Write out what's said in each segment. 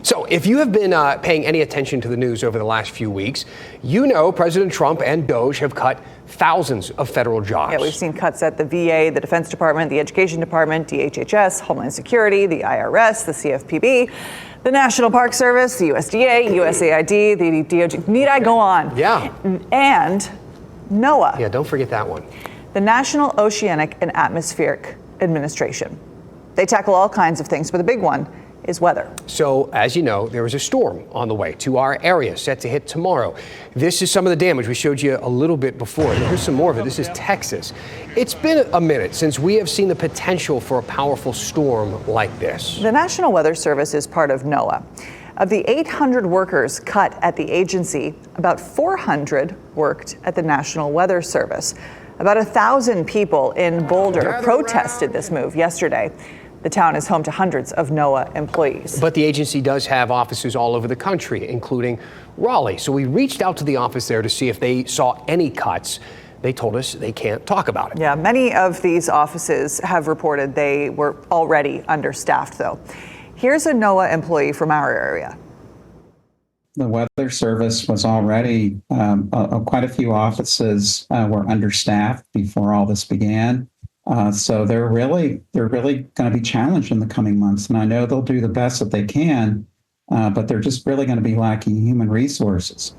So if you have been paying any attention to the news over the last few weeks, you know President Trump and DOJ have cut thousands of federal jobs. Yeah, we've seen cuts at the VA, the Defense Department, the Education Department, DHHS, Homeland Security, the IRS, the CFPB, the National Park Service, the USDA, USAID, the DOJ. Need I go on? Yeah. And NOAA. Yeah, don't forget that one. The National Oceanic and Atmospheric Administration. They tackle all kinds of things, but the big one is weather. So, as you know, there is a storm on the way to our area, set to hit tomorrow. This is some of the damage we showed you a little bit before. And here's some more of it. This is Texas. It's been a minute since we have seen the potential for a powerful storm like this. The National Weather Service is part of NOAA. Of the 800 workers cut at the agency, about 400 worked at the National Weather Service. About 1,000 people in Boulder protested this move yesterday. The town is home to hundreds of NOAA employees. But the agency does have offices all over the country, including Raleigh. So we reached out to the office there to see if they saw any cuts. They told us they can't talk about it. Yeah, many of these offices have reported they were already understaffed, though. Here's a NOAA employee from our area. The Weather Service was already, quite a few offices were understaffed before all this began. So they're really going to be challenged in the coming months. And I know they'll do the best that they can, but they're just really going to be lacking human resources.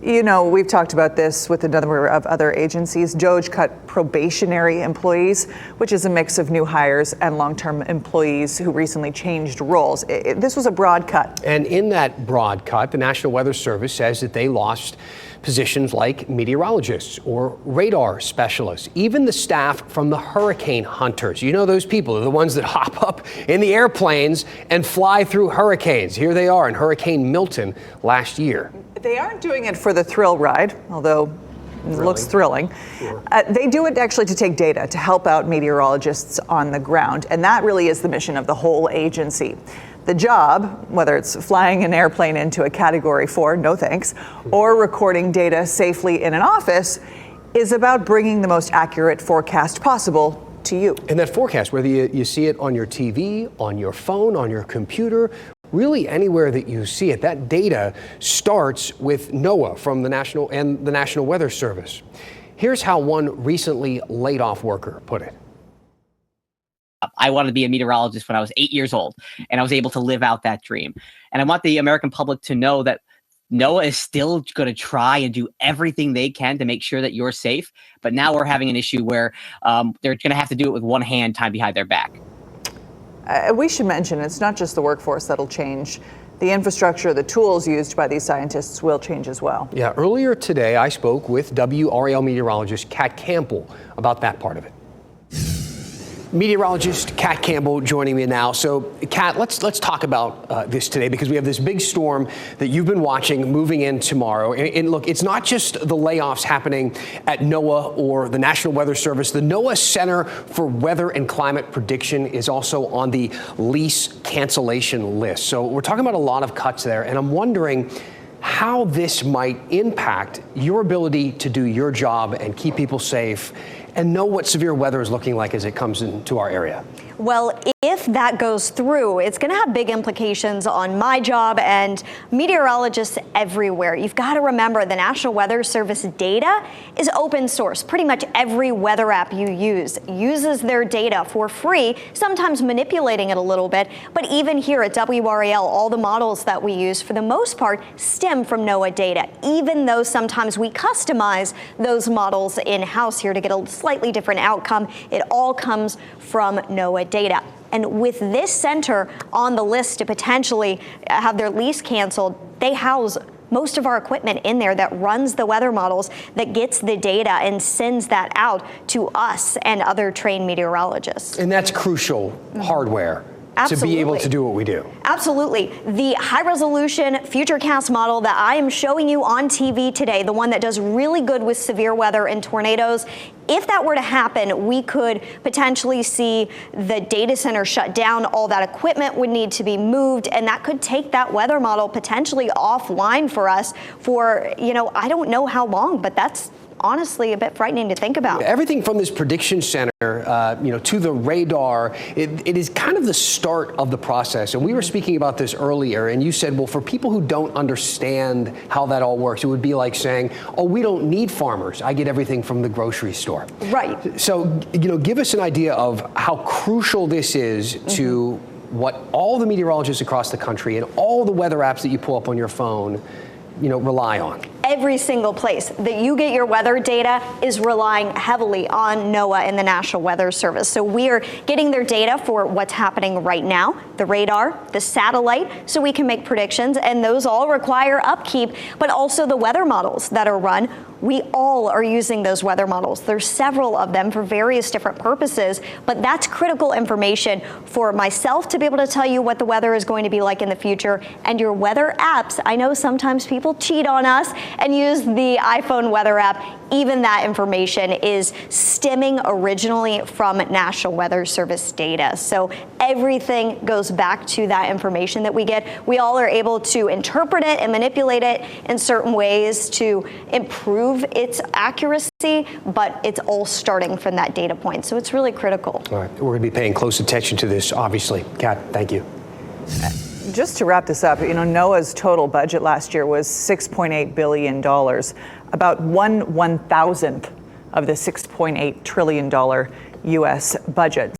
You know, we've talked about this with a number of other agencies. DOJ cut probationary employees, which is a mix of new hires and long-term employees who recently changed roles. This was a broad cut. And in that broad cut, the National Weather Service says that they lost positions like meteorologists or radar specialists, even the staff from the hurricane hunters. You know, those people are the ones that hop up in the airplanes and fly through hurricanes. Here they are in Hurricane Milton last year. They aren't doing it for the thrill ride, although it looks thrilling. Sure. They do it actually to take data to help out meteorologists on the ground, and that really is the mission of the whole agency. The job, whether it's flying an airplane into a Category 4, no thanks, or recording data safely in an office, is about bringing the most accurate forecast possible to you. And that forecast, whether you see it on your TV, on your phone, on your computer, really anywhere that you see it, that data starts with NOAA from the National Weather Service. Here's how one recently laid off worker put it. I wanted to be a meteorologist when I was 8 years old, and I was able to live out that dream. And I want the American public to know that NOAA is still going to try and do everything they can to make sure that you're safe. But now we're having an issue where they're going to have to do it with one hand tied behind their back. We should mention it's not just the workforce that'll change. The infrastructure, the tools used by these scientists will change as well. Yeah, earlier today I spoke with WRAL meteorologist Kat Campbell about that part of it. Meteorologist Kat Campbell joining me now. So, Kat, let's talk about this today, because we have this big storm that you've been watching moving in tomorrow. And look, it's not just the layoffs happening at NOAA or the National Weather Service. The NOAA Center for Weather and Climate Prediction is also on the lease cancellation list. So we're talking about a lot of cuts there, and I'm wondering how this might impact your ability to do your job and keep people safe and know what severe weather is looking like as it comes into our area. Well, if that goes through, it's going to have big implications on my job and meteorologists everywhere. You've got to remember the National Weather Service data is open source. Pretty much every weather app you use uses their data for free, sometimes manipulating it a little bit. But even here at WRAL, all the models that we use for the most part stem from NOAA data, even though sometimes we customize those models in-house here to get a slightly different outcome. It all comes from NOAA data. And with this center on the list to potentially have their lease canceled, they house most of our equipment in there that runs the weather models, that gets the data and sends that out to us and other trained meteorologists. And that's crucial hardware. Absolutely. To be able to do what we do. Absolutely. The high-resolution Futurecast model that I am showing you on TV today, the one that does really good with severe weather and tornadoes, if that were to happen, we could potentially see the data center shut down. All that equipment would need to be moved, and that could take that weather model potentially offline for us for, I don't know how long, but that's honestly a bit frightening to think about. Everything from this prediction center, to the radar, it is kind of the start of the process. And we were speaking about this earlier, and you said, well, for people who don't understand how that all works, it would be like saying, oh, we don't need farmers. I get everything from the grocery store. Right. So, give us an idea of how crucial this is to what all the meteorologists across the country and all the weather apps that you pull up on your phone, rely on. Every single place that you get your weather data is relying heavily on NOAA and the National Weather Service. So we are getting their data for what's happening right now, the radar, the satellite, so we can make predictions, and those all require upkeep, but also the weather models that are run. We all are using those weather models. There's several of them for various different purposes, but that's critical information for myself to be able to tell you what the weather is going to be like in the future. And your weather apps, I know sometimes people cheat on us and use the iPhone weather app. Even that information is stemming originally from National Weather Service data. So everything goes back to that information that we get. We all are able to interpret it and manipulate it in certain ways to improve its accuracy, but it's all starting from that data point. So it's really critical. All right, we're going to be paying close attention to this, obviously. Kat, thank you. Just to wrap this up, NOAA's total budget last year was $6.8 billion, about 1/1000th of the $6.8 trillion U.S. budget.